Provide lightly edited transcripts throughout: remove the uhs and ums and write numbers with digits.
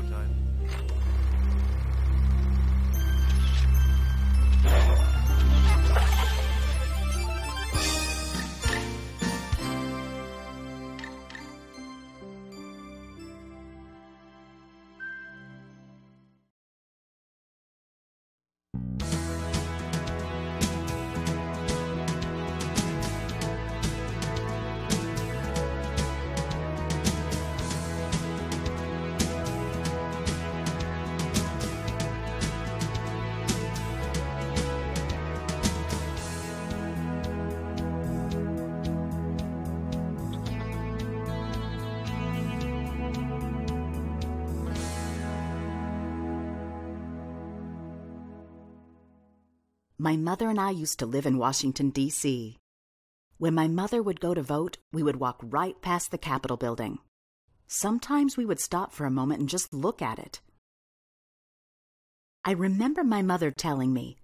showtime. My mother and I used to live in Washington, D.C. When my mother would go to vote, we would walk right past the Capitol building. Sometimes we would stop for a moment and just look at it. I remember my mother telling me,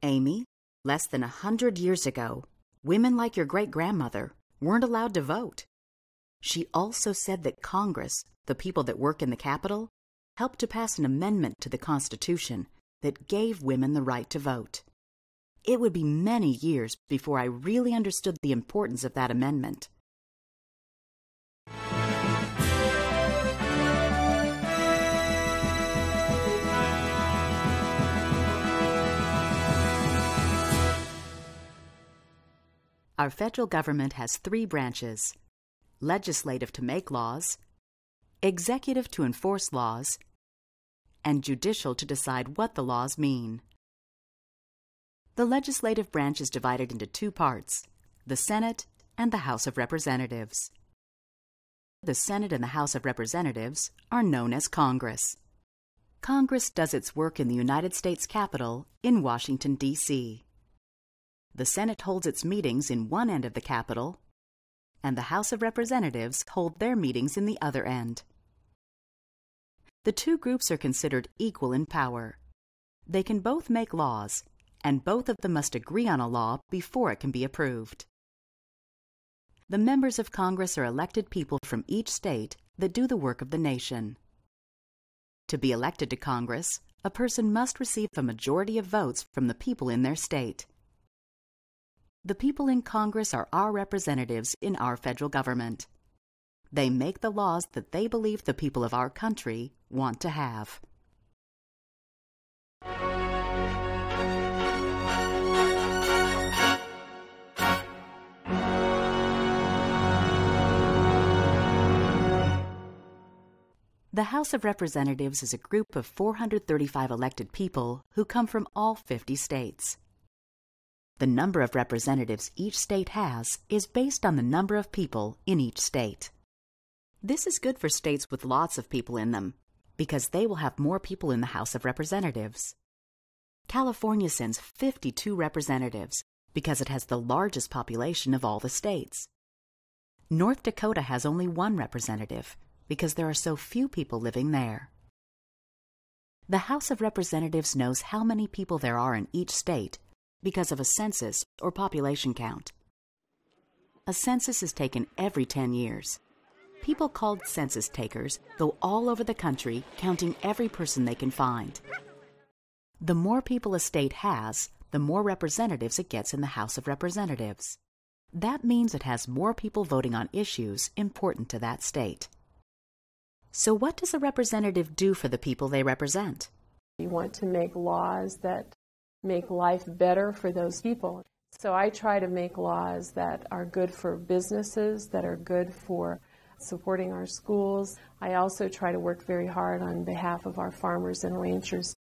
"Amy, less than 100 years ago, women like your great-grandmother weren't allowed to vote." She also said that Congress, the people that work in the Capitol, helped to pass an amendment to the Constitution that gave women the right to vote. It would be many years before I really understood the importance of that amendment. Our federal government has 3 branches: legislative to make laws, executive to enforce laws, and judicial to decide what the laws mean. The legislative branch is divided into 2 parts, the Senate and the House of Representatives. The Senate and the House of Representatives are known as Congress. Congress does its work in the United States Capitol in Washington, D.C. The Senate holds its meetings in one end of the Capitol, and the House of Representatives hold their meetings in the other end. The 2 groups are considered equal in power. They can both make laws, and both of them must agree on a law before it can be approved. The members of Congress are elected people from each state that do the work of the nation. To be elected to Congress, a person must receive a majority of votes from the people in their state. The people in Congress are our representatives in our federal government. They make the laws that they believe the people of our country want to have. The House of Representatives is a group of 435 elected people who come from all 50 states. The number of representatives each state has is based on the number of people in each state. This is good for states with lots of people in them, because they will have more people in the House of Representatives. California sends 52 representatives because it has the largest population of all the states. North Dakota has only 1 representative, because there are so few people living there. The House of Representatives knows how many people there are in each state because of a census or population count. A census is taken every 10 years. People called census takers go all over the country counting every person they can find. The more people a state has, the more representatives it gets in the House of Representatives. That means it has more people voting on issues important to that state. So what does a representative do for the people they represent? You want to make laws that make life better for those people. So I try to make laws that are good for businesses, that are good for supporting our schools. I also try to work very hard on behalf of our farmers and ranchers.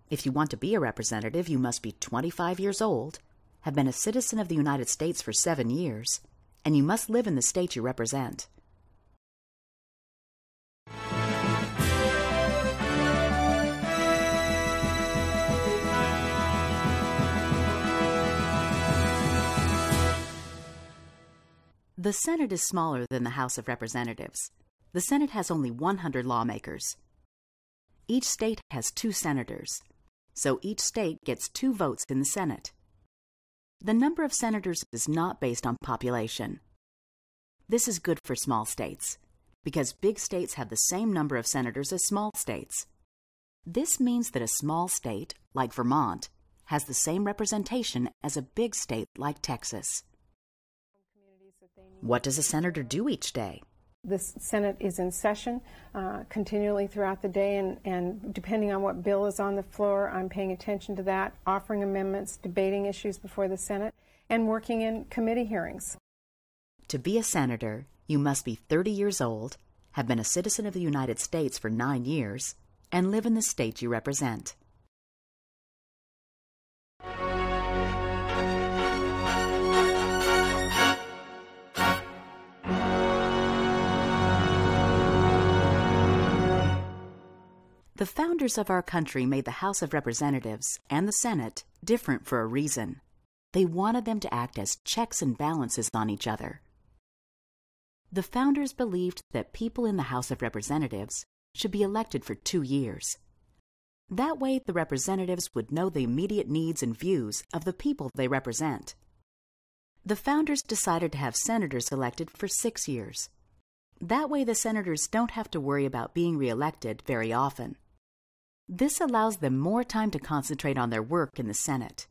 If you want to be a representative, you must be 25 years old, have been a citizen of the United States for 7 years, and you must live in the state you represent. The Senate is smaller than the House of Representatives. The Senate has only 100 lawmakers. Each state has 2 senators, so each state gets 2 votes in the Senate. The number of senators is not based on population. This is good for small states. because big states have the same number of senators as small states. This means that a small state, like Vermont, has the same representation as a big state like Texas. What does a senator do each day? The Senate is in session continually throughout the day, and depending on what bill is on the floor, I'm paying attention to that, offering amendments, debating issues before the Senate, and working in committee hearings. To be a senator, you must be 30 years old, have been a citizen of the United States for 9 years, and live in the state you represent. The founders of our country made the House of Representatives and the Senate different for a reason. They wanted them to act as checks and balances on each other. The founders believed that people in the House of Representatives should be elected for 2 years. That way, the representatives would know the immediate needs and views of the people they represent. The founders decided to have senators elected for 6 years. That way, the senators don't have to worry about being reelected very often. This allows them more time to concentrate on their work in the Senate.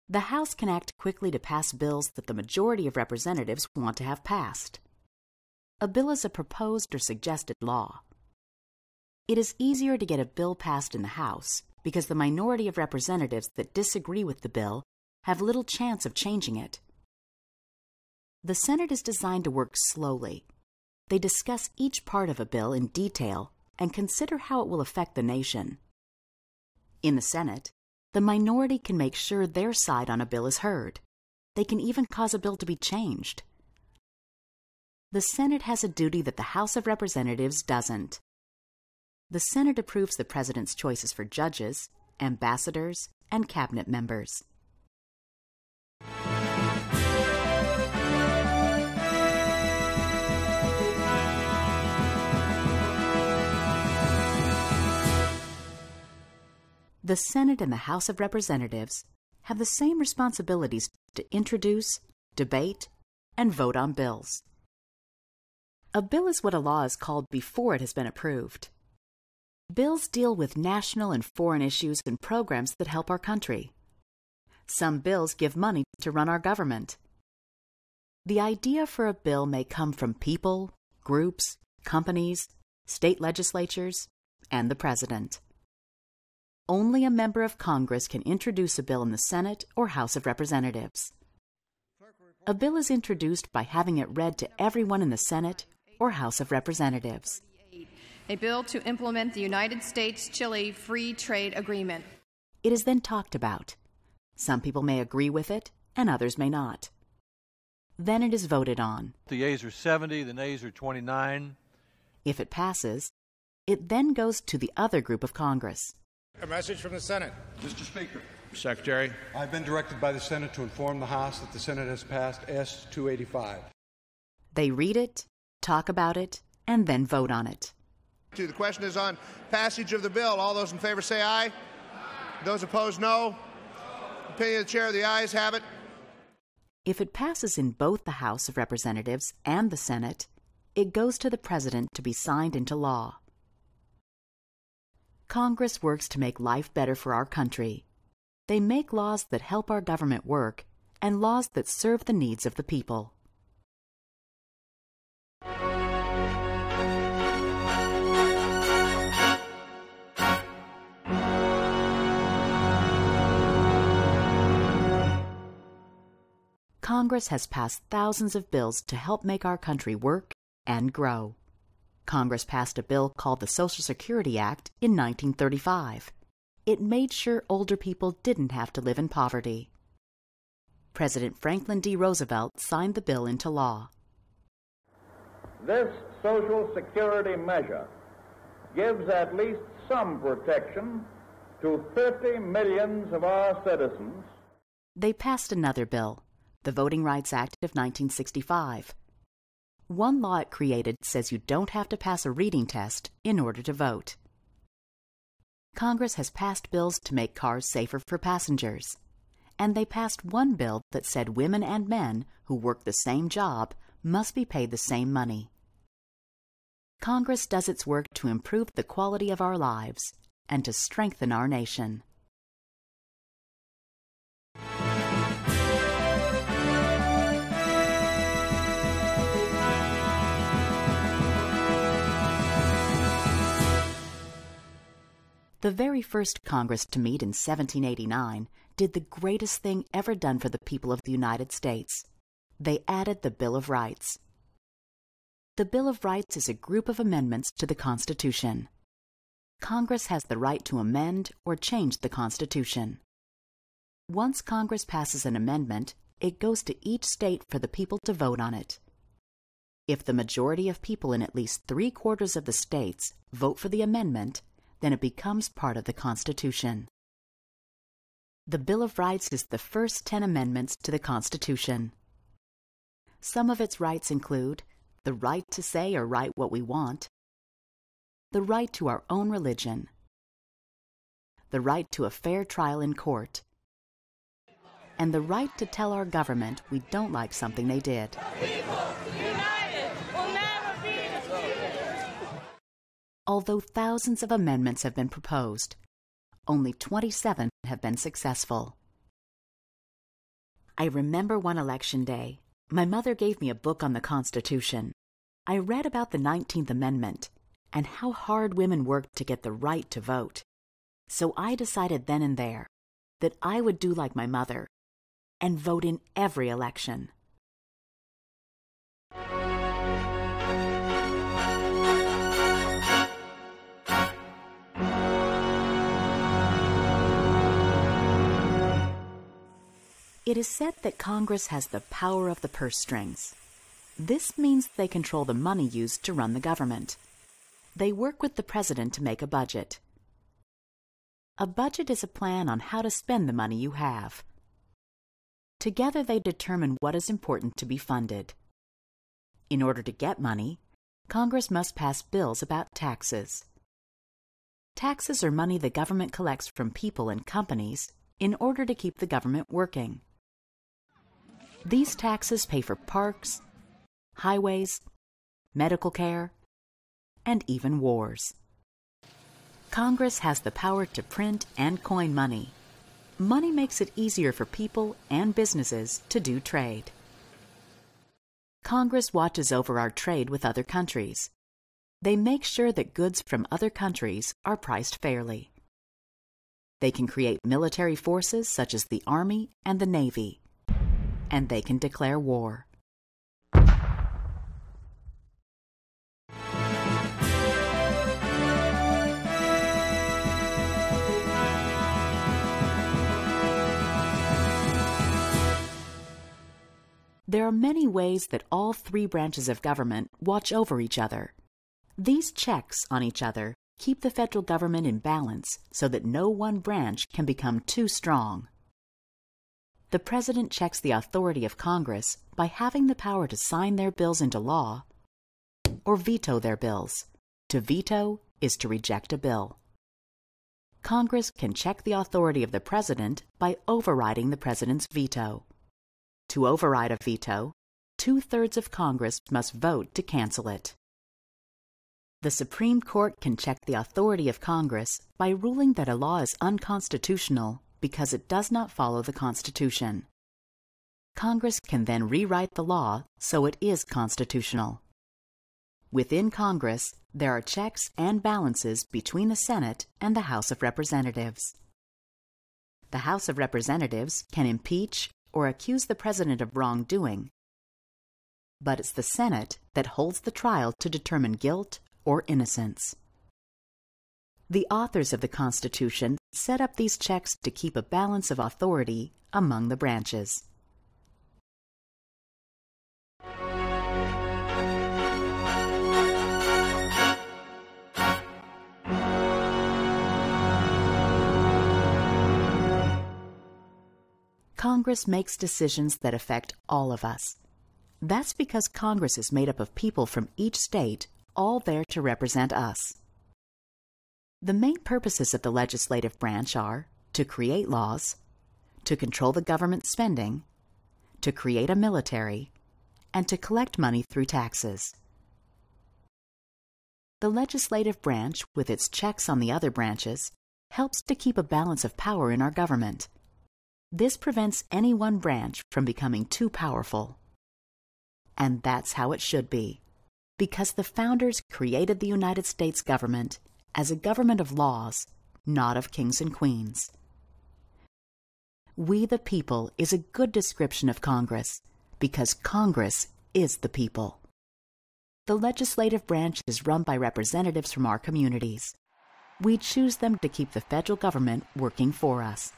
The House can act quickly to pass bills that the majority of representatives want to have passed. A bill is a proposed or suggested law. It is easier to get a bill passed in the House because the minority of representatives that disagree with the bill have little chance of changing it. The Senate is designed to work slowly. They discuss each part of a bill in detail and consider how it will affect the nation. In the Senate, the minority can make sure their side on a bill is heard. They can even cause a bill to be changed. The Senate has a duty that the House of Representatives doesn't. The Senate approves the President's choices for judges, ambassadors, and cabinet members. The Senate and the House of Representatives have the same responsibilities to introduce, debate, and vote on bills. A bill is what a law is called before it has been approved. Bills deal with national and foreign issues and programs that help our country. Some bills give money to run our government. The idea for a bill may come from people, groups, companies, state legislatures, and the President. Only a member of Congress can introduce a bill in the Senate or House of Representatives. A bill is introduced by having it read to everyone in the Senate or House of Representatives. A bill to implement the United States-Chile Free Trade Agreement. It is then talked about. Some people may agree with it, and others may not. Then it is voted on. The yeas are 70, the nays are 29. If it passes, it then goes to the other group of Congress. A message from the Senate. Mr. Speaker. Secretary. I've been directed by the Senate to inform the House that the Senate has passed S-285. They read it, talk about it, and then vote on it. The question is on passage of the bill. All those in favor say aye. Those opposed, no. Opinion of the chair, the ayes have it. If it passes in both the House of Representatives and the Senate, it goes to the President to be signed into law. Congress works to make life better for our country. They make laws that help our government work and laws that serve the needs of the people. Congress has passed thousands of bills to help make our country work and grow. Congress passed a bill called the Social Security Act in 1935. It made sure older people didn't have to live in poverty. President Franklin D. Roosevelt signed the bill into law. This Social Security measure gives at least some protection to 30 millions of our citizens. They passed another bill, the Voting Rights Act of 1965. One law it created says you don't have to pass a reading test in order to vote. Congress has passed bills to make cars safer for passengers. And they passed one bill that said women and men who work the same job must be paid the same money. Congress does its work to improve the quality of our lives and to strengthen our nation. The very first Congress to meet in 1789 did the greatest thing ever done for the people of the United States. They added the Bill of Rights. The Bill of Rights is a group of amendments to the Constitution. Congress has the right to amend or change the Constitution. Once Congress passes an amendment, it goes to each state for the people to vote on it. If the majority of people in at least 3/4 of the states vote for the amendment, then it becomes part of the Constitution. The Bill of Rights is the first 10 amendments to the Constitution. Some of its rights include the right to say or write what we want, the right to our own religion, the right to a fair trial in court, and the right to tell our government we don't like something they did. Although thousands of amendments have been proposed, only 27 have been successful. I remember one election day, my mother gave me a book on the Constitution. I read about the 19th Amendment and how hard women worked to get the right to vote. So I decided then and there that I would do like my mother and vote in every election. It is said that Congress has the power of the purse strings. This means they control the money used to run the government. They work with the president to make a budget. A budget is a plan on how to spend the money you have. Together they determine what is important to be funded. In order to get money, Congress must pass bills about taxes. Taxes are money the government collects from people and companies in order to keep the government working. These taxes pay for parks, highways, medical care, and even wars. Congress has the power to print and coin money. Money makes it easier for people and businesses to do trade. Congress watches over our trade with other countries. They make sure that goods from other countries are priced fairly. They can create military forces such as the Army and the Navy, and they can declare war. There are many ways that all 3 branches of government watch over each other. These checks on each other keep the federal government in balance so that no one branch can become too strong. The President checks the authority of Congress by having the power to sign their bills into law or veto their bills. To veto is to reject a bill. Congress can check the authority of the President by overriding the President's veto. To override a veto, 2/3 of Congress must vote to cancel it. The Supreme Court can check the authority of Congress by ruling that a law is unconstitutional because it does not follow the Constitution. Congress can then rewrite the law so it is constitutional. Within Congress, there are checks and balances between the Senate and the House of Representatives. The House of Representatives can impeach or accuse the President of wrongdoing, but it's the Senate that holds the trial to determine guilt or innocence. The authors of the Constitution set up these checks to keep a balance of authority among the branches. Congress makes decisions that affect all of us. That's because Congress is made up of people from each state, all there to represent us. The main purposes of the legislative branch are to create laws, to control the government spending, to create a military, and to collect money through taxes. The legislative branch, with its checks on the other branches, helps to keep a balance of power in our government. This prevents any one branch from becoming too powerful. And that's how it should be, because the founders created the United States government as a government of laws, not of kings and queens. We the people is a good description of Congress, because Congress is the people. The legislative branch is run by representatives from our communities. We choose them to keep the federal government working for us.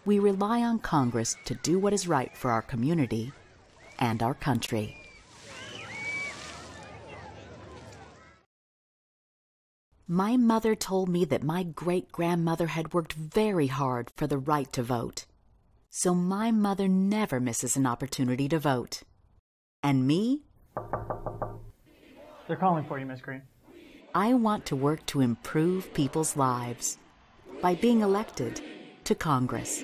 We rely on Congress to do what is right for our community and our country. My mother told me that my great-grandmother had worked very hard for the right to vote. So my mother never misses an opportunity to vote. And me? They're calling for you, Miss Green. I want to work to improve people's lives by being elected to Congress.